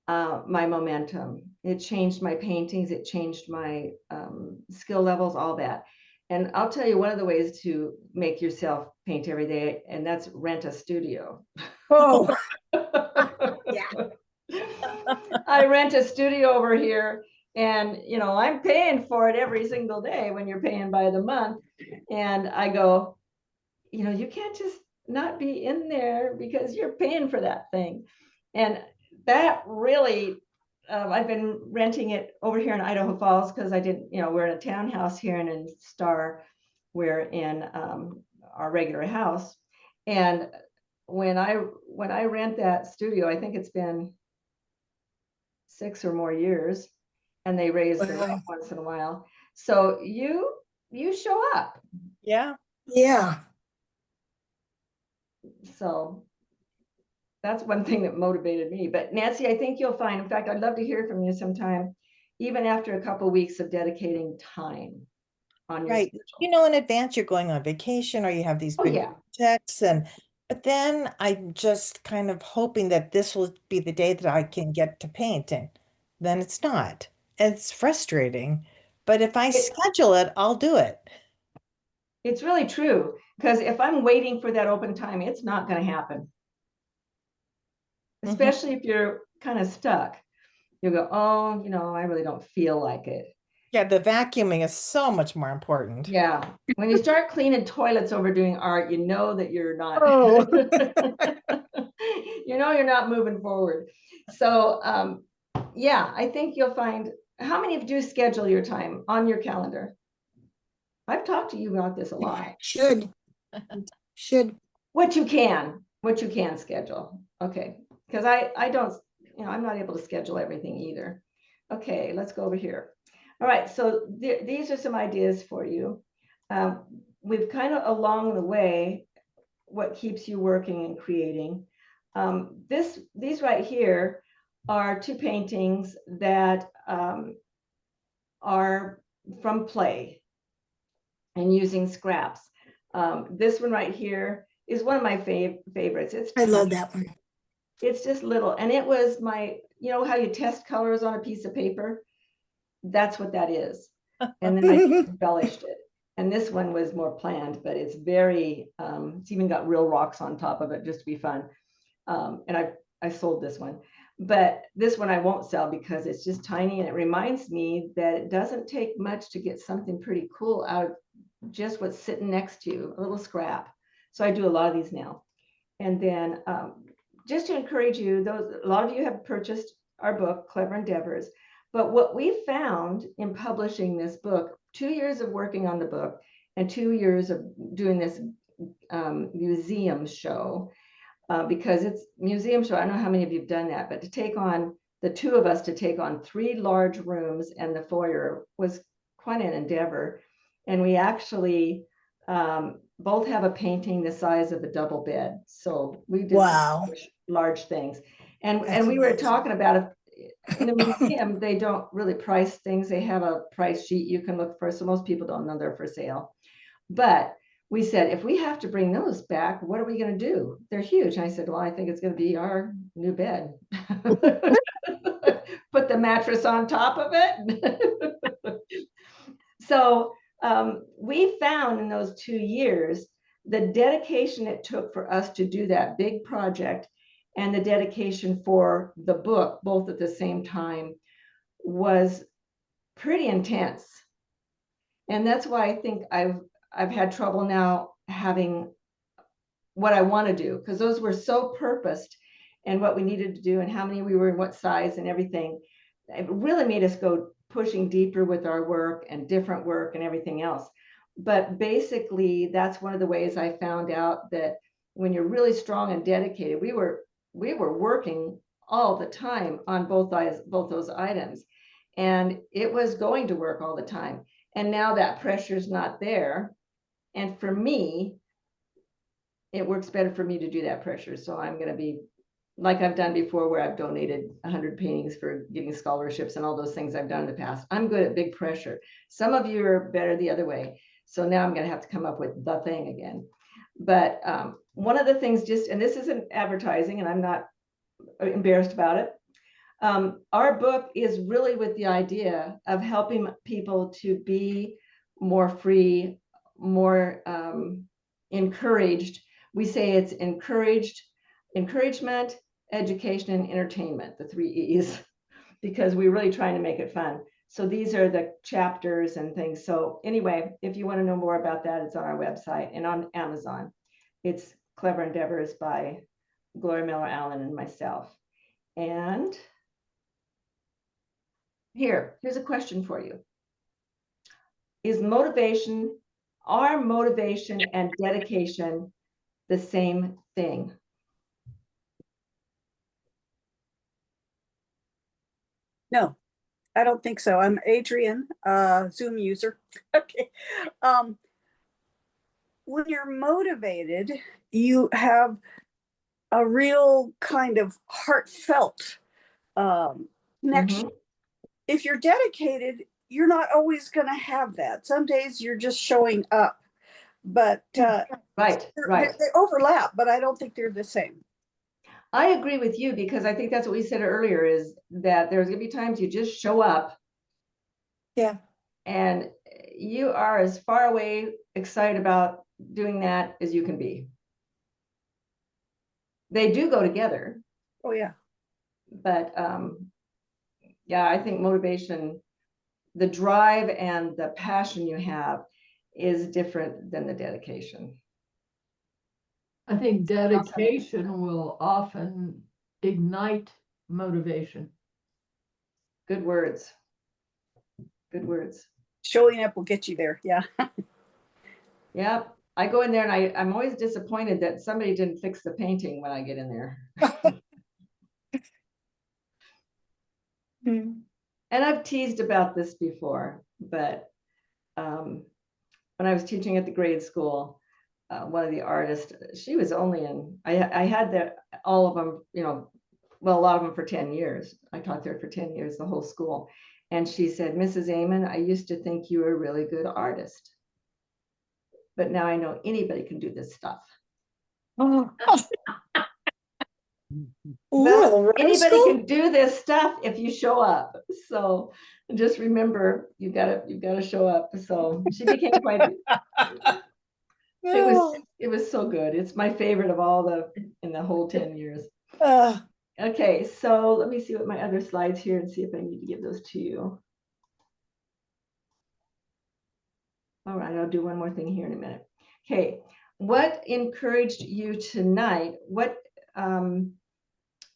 my momentum. It changed my paintings. It changed my skill levels, all that. And I'll tell you one of the ways to make yourself paint every day, and that's rent a studio. Oh, yeah. I rent a studio over here, and I'm paying for it every single day when you're paying by the month. And I go, you can't just not be in there because you're paying for that thing. And that really, I've been renting it over here in Idaho Falls because I didn't, we're in a townhouse here, and in Star, we're in our regular house. And when I rent that studio, I think it's been 6 or more years, and they raise the rent once in a while. So you show up. Yeah. Yeah. So that's one thing that motivated me. But Nancy, I think you'll find, in fact, I'd love to hear from you sometime, even after a couple of weeks of dedicating time on your Right. schedule. In advance you're going on vacation or you have these Oh, big yeah. projects, but then I'm just kind of hoping that this will be the day that I can get to painting. Then it's not. It's frustrating. But if I schedule it, I'll do it. It's really true, because if I'm waiting for that open time, it's not going to happen. Especially if you're kind of stuck. You'll go, oh, I really don't feel like it. Yeah, the vacuuming is so much more important. Yeah. When you start cleaning toilets over doing art, you know that you're not, Oh. you're not moving forward. So yeah, I think you'll find, how many of you schedule your time on your calendar? I've talked to you about this a lot. Should. What you can schedule. Okay. Because I don't, I'm not able to schedule everything either. Okay, let's go over here. All right, so these are some ideas for you. We've kind of along the way, what keeps you working and creating. These right here are 2 paintings that are from play and using scraps. This one right here is one of my favorites. I love that one. It's just little, and it was my, how you test colors on a piece of paper? That's what that is. And then I embellished it. And this one was more planned, but it's very, it's even got real rocks on top of it just to be fun. And I sold this one, but this one I won't sell because it's just tiny, and it reminds me that it doesn't take much to get something pretty cool out of just what's sitting next to you, a little scrap. So I do a lot of these now. And then just to encourage you, a lot of you have purchased our book, Clever Endeavors. But what we found in publishing this book, 2 years of working on the book and 2 years of doing this museum show, because it's museum show. I don't know how many of you have done that, but to take on, the 2 of us to take on 3 large rooms and the foyer was quite an endeavor. And we actually both have a painting the size of a double bed. So we did large things. And we were talking about it. In the museum, they don't really price things. They have a price sheet you can look for. So most people don't know they're for sale. But we said, if we have to bring those back, what are we going to do? They're huge. And I said, well, I think it's going to be our new bed. Put the mattress on top of it. So we found in those 2 years, the dedication it took for us to do that big project and the dedication for the book, both at the same time, was pretty intense. And that's why I think I've had trouble now having what I want to do, because those were so purposed, and what we needed to do and how many we were and what size and everything. It really made us go pushing deeper with our work and different work and everything else. But basically, that's one of the ways I found out that when you're really strong and dedicated, we were working all the time on both those items, and it was going to work all the time. And now that pressure is not there. And for me, it works better for me to do that pressure. So I'm going to be like I've done before, where I've donated 100 paintings for getting scholarships and all those things I've done in the past. I'm good at big pressure. Some of you are better the other way. So now I'm going to have to come up with the thing again. But one of the things, and this isn't advertising, and I'm not embarrassed about it. Our book is really with the idea of helping people to be more free, more encouraged. We say it's encouragement, education, and entertainment, the 3 E's, because we're really trying to make it fun. So these are the chapters and things. So anyway, if you want to know more about that, it's on our website and on Amazon. It's Clever Endeavors by Gloria Miller Allen and myself. And here's a question for you. Are motivation and dedication the same thing? No, I don't think so. I'm Adrian, Zoom user. Okay. When you're motivated, you have a real kind of heartfelt connection. If you're dedicated, you're not always going to have that. Some days you're just showing up, but Right. they overlap, but I don't think they're the same. I agree with you, because I think that's what we said earlier, is that there's going to be times you just show up. Yeah. And you are as far away excited about doing that as you can be. They do go together. Oh, yeah. But yeah, I think motivation, the drive and the passion you have is different than the dedication. I think dedication will often ignite motivation. Good words. Good words. Showing up will get you there. Yeah. Yeah. I go in there and I'm always disappointed that somebody didn't fix the painting when I get in there. And I've teased about this before, but when I was teaching at the grade school, one of the artists, she was only in, I had all of them, well, a lot of them for 10 years. I taught there for 10 years, the whole school. And she said, Mrs. Aman, I used to think you were a really good artist, but now I know anybody can do this stuff. Oh. Well, anybody can do this stuff if you show up. So just remember, you gotta show up. So she became quite. It was so good. It's my favorite of all in the whole 10 years. Okay, so let me see what my other slides here and see if I need to give those to you. All right, I'll do one more thing here in a minute. Okay, what encouraged you tonight? What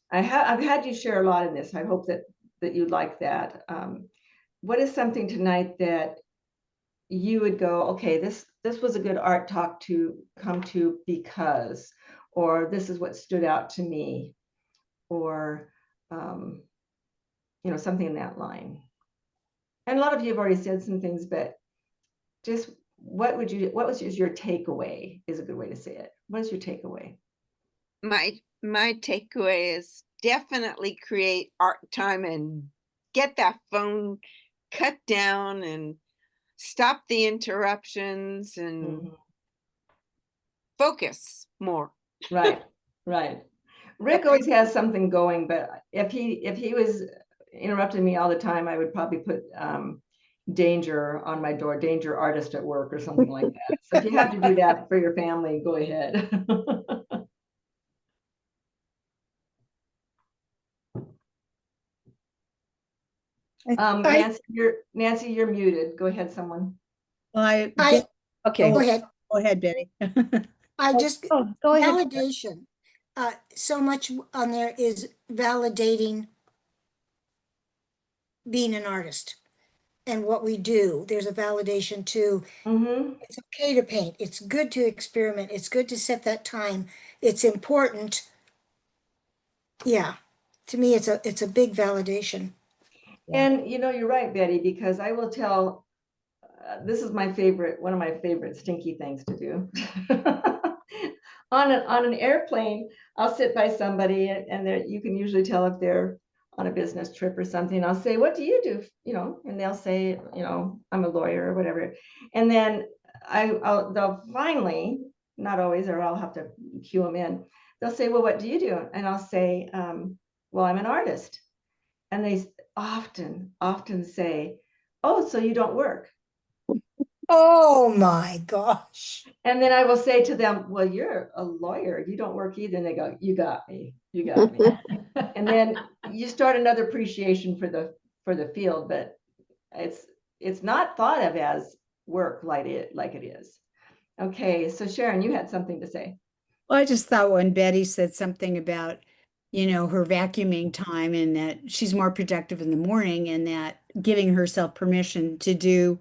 I've had you share a lot in this. I hope that you like that. What is something tonight that you would go, okay, this was a good art talk to come to because, or this is what stood out to me, or something in that line. And a lot of you have already said some things, but just what was your takeaway is a good way to say it. What is your takeaway? My takeaway is definitely create art time and get that phone cut down and stop the interruptions and focus more. Right. Rick always has something going, but if he was interrupting me all the time, I would probably put danger on my door, danger artist at work or something like that. So if you have to do that for your family, go ahead. Nancy, you're muted. Go ahead, someone. Okay. Go ahead. Go ahead, Betty. I just go ahead. validation. So much on there is validating being an artist and what we do. There's a validation too. It's okay to paint. It's good to experiment. It's good to set that time. It's important. Yeah, to me, it's a big validation. And you're right, Betty, because I will tell. This is one of my favorite stinky things to do. On an airplane, I'll sit by somebody, and you can usually tell if they're on a business trip or something. I'll say, "What do you do?" And they'll say, "I'm a lawyer" or whatever. And then they'll finally, not always, or I'll have to cue them in. They'll say, "Well, what do you do?" And I'll say, "Well, I'm an artist." And they often say, "Oh, so you don't work?" Oh my gosh. And then I will say to them, "Well, you're a lawyer. You don't work either." And they go, "You got me. You got me." And then you start another appreciation for the field, but it's not thought of as work like it is. Okay, so Sharon, you had something to say. Well, I just thought when Betty said something about, her vacuuming time and that she's more productive in the morning and that giving herself permission to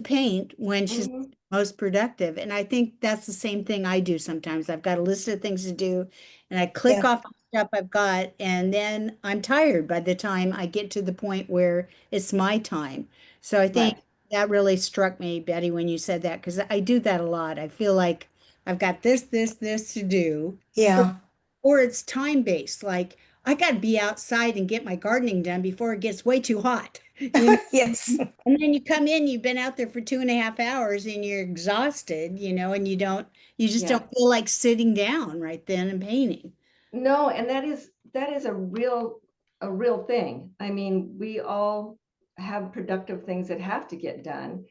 paint when she's Mhm. most productive. And I think that's the same thing I do sometimes. I've got a list of things to do and I click Yeah. off the stuff I've got and then I'm tired by the time I get to the point where it's my time. So I think Right. that really struck me, Betty, when you said that, because I do that a lot. I feel like I've got this to do, or, Yeah. or it's time based. Like I got to be outside and get my gardening done before it gets way too hot. Yes. And then you come in, you've been out there for 2.5 hours and you're exhausted, and you just Yeah. don't feel like sitting down right then and painting. No, and that is a real thing. I mean, we all have productive things that have to get done.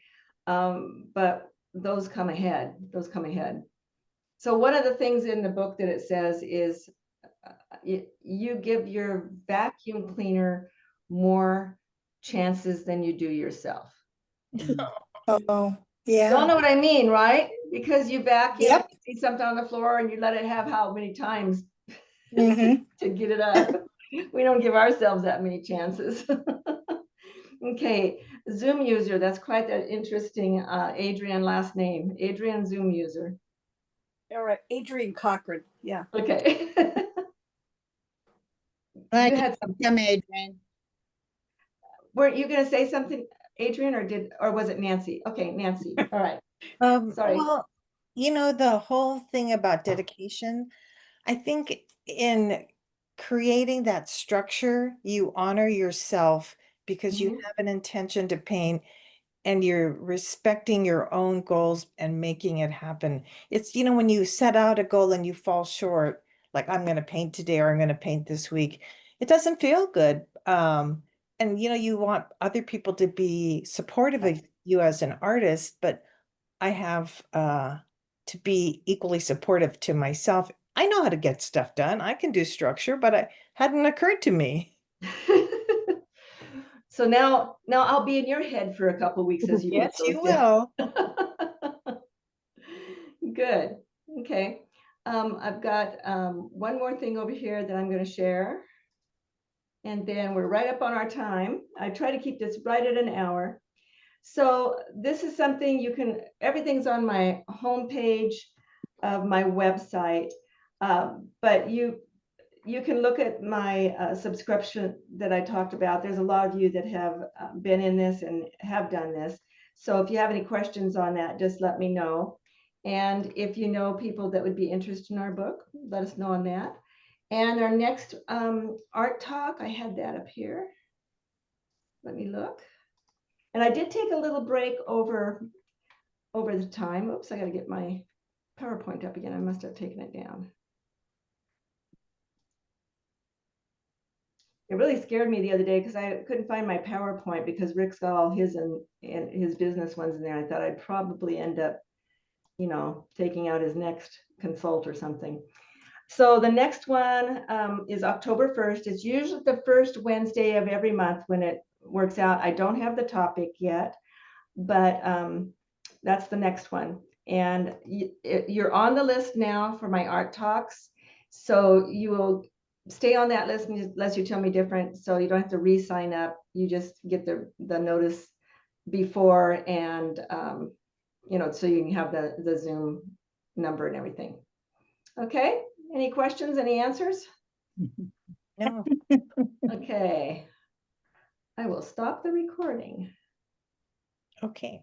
But those come ahead. Those come ahead. So one of the things in the book that it says is you give your vacuum cleaner more chances than you do yourself. Oh, Y'all yeah. know what I mean, right? Because you vacuum, Yep. you see something on the floor and you let it have how many times Mm-hmm. to get it up. We don't give ourselves that many chances. Okay, Zoom user, that's quite that interesting Adrian last name. Adrian Zoom user. All right, Adrian Cochran. Yeah. Okay. Glad You you had could come, Adrian. weren't you gonna say something, Adrian, or was it Nancy? Okay, Nancy. All right. Sorry. Well, the whole thing about dedication, I think in creating that structure, you honor yourself because you Mhm. have an intention to paint and you're respecting your own goals and making it happen. It's, when you set out a goal and you fall short, like I'm going to paint today or I'm going to paint this week, it doesn't feel good. And you want other people to be supportive of you as an artist, but I have to be equally supportive to myself. I know how to get stuff done. I can do structure, but it hadn't occurred to me. So now I'll be in your head for a couple of weeks as you put Yes, those you down. will. Good. Okay. I've got one more thing over here that I'm going to share. And then we're right up on our time. I try to keep this right at an hour. So this is something everything's on my homepage of my website. But you can look at my subscription that I talked about. There's a lot of you that have been in this and have done this. So if you have any questions on that, just let me know. And if you know people that would be interested in our book, let us know on that. And our next art talk, I had that up here. Let me look. And I did take a little break over the time. Oops, I got to get my PowerPoint up again. I must have taken it down. It really scared me the other day because I couldn't find my PowerPoint because Rick's got all his and his business ones in there. I thought I'd probably end up, taking out his next consult or something. So the next one is October 1st. It's usually the first Wednesday of every month when it works out. I don't have the topic yet, but that's the next one. And you're on the list now for my art talks. So you will stay on that list unless you tell me different. So you don't have to re-sign up. You just get the notice before and, so you can have the Zoom number and everything. Okay. Any questions, any answers? No. Okay. I will stop the recording. Okay.